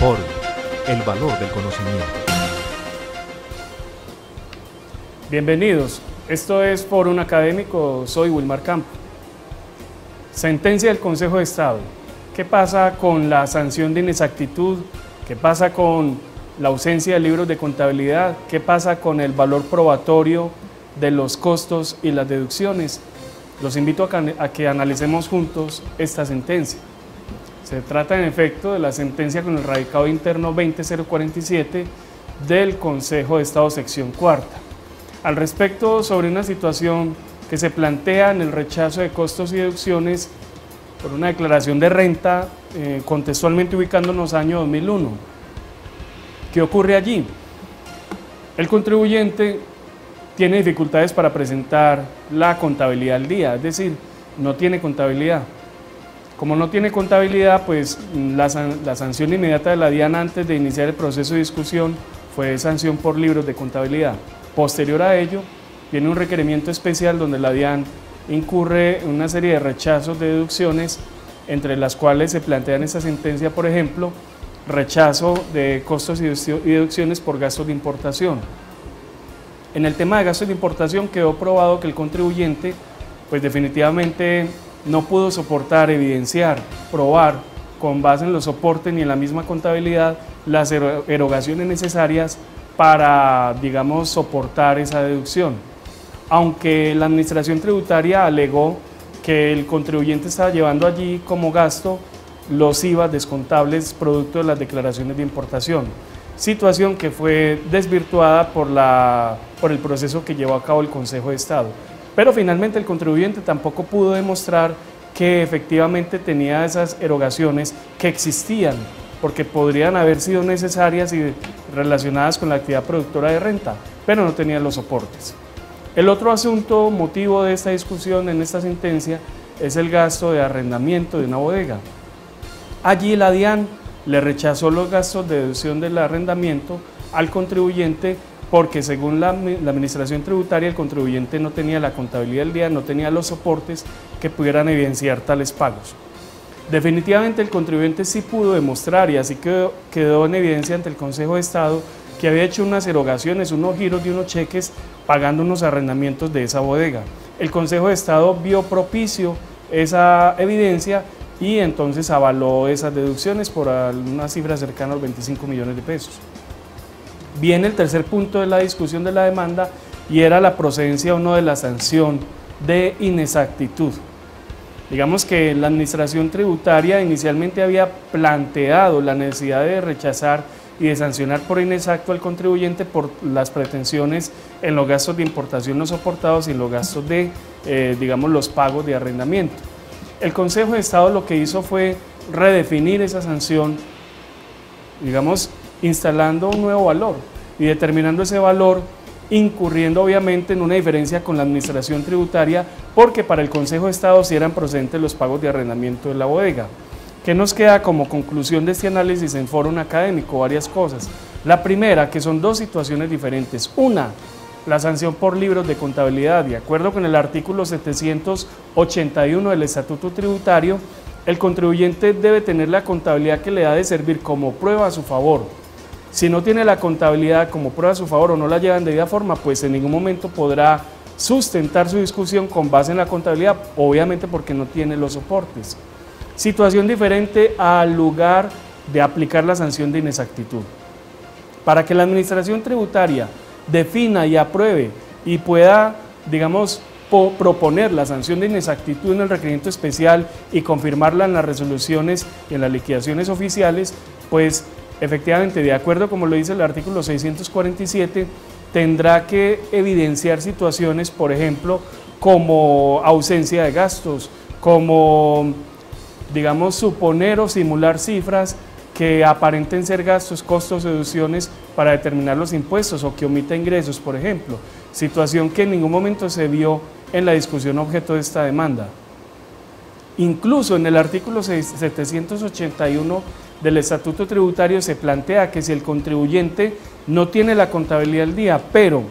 Foro, el valor del conocimiento. Bienvenidos, esto es Fórum Académico, soy Wilmar Campo. Sentencia del Consejo de Estado. ¿Qué pasa con la sanción de inexactitud? ¿Qué pasa con la ausencia de libros de contabilidad? ¿Qué pasa con el valor probatorio de los costos y las deducciones? Los invito a que analicemos juntos esta sentencia. Se trata en efecto de la sentencia con el radicado interno 20047 del Consejo de Estado sección cuarta. Al respecto, sobre una situación que se plantea en el rechazo de costos y deducciones por una declaración de renta, contextualmente ubicándonos año 2001. ¿Qué ocurre allí? El contribuyente tiene dificultades para presentar la contabilidad al día, es decir, no tiene contabilidad. Como no tiene contabilidad, pues la sanción inmediata de la DIAN antes de iniciar el proceso de discusión fue sanción por libros de contabilidad. Posterior a ello, viene un requerimiento especial donde la DIAN incurre en una serie de rechazos de deducciones, entre las cuales se plantea en esta sentencia, por ejemplo, rechazo de costos y deducciones por gastos de importación. En el tema de gastos de importación quedó probado que el contribuyente, pues definitivamente no pudo soportar, evidenciar, probar con base en los soportes ni en la misma contabilidad las erogaciones necesarias para, digamos, soportar esa deducción. Aunque la administración tributaria alegó que el contribuyente estaba llevando allí como gasto los IVA descontables producto de las declaraciones de importación, situación que fue desvirtuada por el proceso que llevó a cabo el Consejo de Estado. Pero finalmente el contribuyente tampoco pudo demostrar que efectivamente tenía esas erogaciones que existían, porque podrían haber sido necesarias y relacionadas con la actividad productora de renta, pero no tenía los soportes. El otro asunto, motivo de esta discusión en esta sentencia, es el gasto de arrendamiento de una bodega. Allí la DIAN le rechazó los gastos de deducción del arrendamiento al contribuyente porque según la administración tributaria el contribuyente no tenía la contabilidad del día, no tenía los soportes que pudieran evidenciar tales pagos. Definitivamente el contribuyente sí pudo demostrar, y así quedó en evidencia ante el Consejo de Estado, que había hecho unas erogaciones, unos giros de unos cheques pagando unos arrendamientos de esa bodega. El Consejo de Estado vio propicio esa evidencia y entonces avaló esas deducciones por una cifra cercana a los 25 millones de pesos. Viene el tercer punto de la discusión de la demanda y era la procedencia o no de la sanción de inexactitud. Digamos que la administración tributaria inicialmente había planteado la necesidad de rechazar y de sancionar por inexacto al contribuyente por las pretensiones en los gastos de importación no soportados y en los gastos de, digamos, los pagos de arrendamiento. El Consejo de Estado lo que hizo fue redefinir esa sanción, digamos, instalando un nuevo valor y determinando ese valor, incurriendo obviamente en una diferencia con la administración tributaria, porque para el Consejo de Estado sí eran procedentes los pagos de arrendamiento de la bodega. ¿Qué nos queda como conclusión de este análisis en Fórum Académico? Varias cosas. La primera, que son dos situaciones diferentes. Una, la sanción por libros de contabilidad. De acuerdo con el artículo 781 del Estatuto Tributario, el contribuyente debe tener la contabilidad que le ha de servir como prueba a su favor. Si no tiene la contabilidad como prueba a su favor o no la lleva en debida forma, pues en ningún momento podrá sustentar su discusión con base en la contabilidad, obviamente porque no tiene los soportes. Situación diferente al lugar de aplicar la sanción de inexactitud. Para que la administración tributaria defina y apruebe y pueda, digamos, proponer la sanción de inexactitud en el requerimiento especial y confirmarla en las resoluciones y en las liquidaciones oficiales, pues efectivamente, de acuerdo como lo dice el artículo 647, tendrá que evidenciar situaciones, por ejemplo, como ausencia de gastos, como, digamos, suponer o simular cifras que aparenten ser gastos, costos, deducciones para determinar los impuestos o que omita ingresos, por ejemplo, situación que en ningún momento se vio en la discusión objeto de esta demanda. Incluso en el artículo 781 del Estatuto Tributario se plantea que si el contribuyente no tiene la contabilidad al día, pero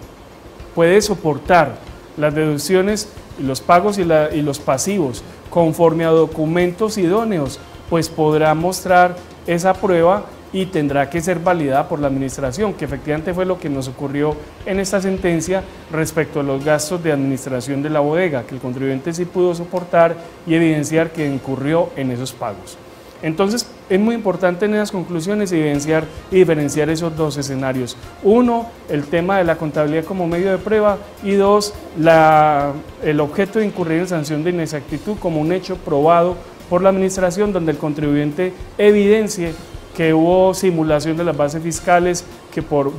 puede soportar las deducciones, los pagos y los pasivos conforme a documentos idóneos, pues podrá mostrar esa prueba y tendrá que ser validada por la administración, que efectivamente fue lo que nos ocurrió en esta sentencia respecto a los gastos de administración de la bodega, que el contribuyente sí pudo soportar y evidenciar que incurrió en esos pagos. Entonces, es muy importante en esas conclusiones evidenciar y diferenciar esos dos escenarios. Uno, el tema de la contabilidad como medio de prueba, y dos, el objeto de incurrir en sanción de inexactitud como un hecho probado por la administración, donde el contribuyente evidencie que hubo simulación de las bases fiscales, que por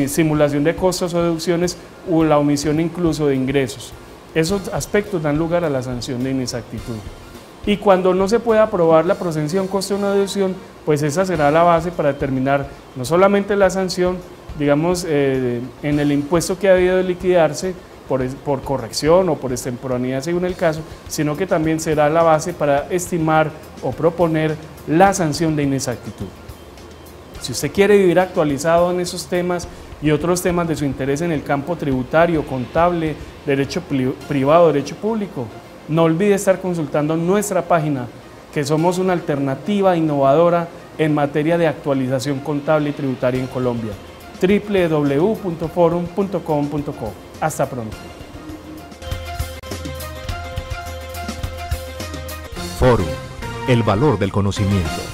simulación de costos o deducciones, o la omisión incluso de ingresos. Esos aspectos dan lugar a la sanción de inexactitud. Y cuando no se pueda probar la procensión, coste o una deducción, pues esa será la base para determinar no solamente la sanción, en el impuesto que ha debido de liquidarse por corrección o por extemporaneidad según el caso, sino que también será la base para estimar o proponer la sanción de inexactitud. Si usted quiere vivir actualizado en esos temas y otros temas de su interés en el campo tributario, contable, derecho privado, derecho público, no olvide estar consultando nuestra página, que somos una alternativa innovadora en materia de actualización contable y tributaria en Colombia. www.forum.com.co. Hasta pronto. Forum, el valor del conocimiento.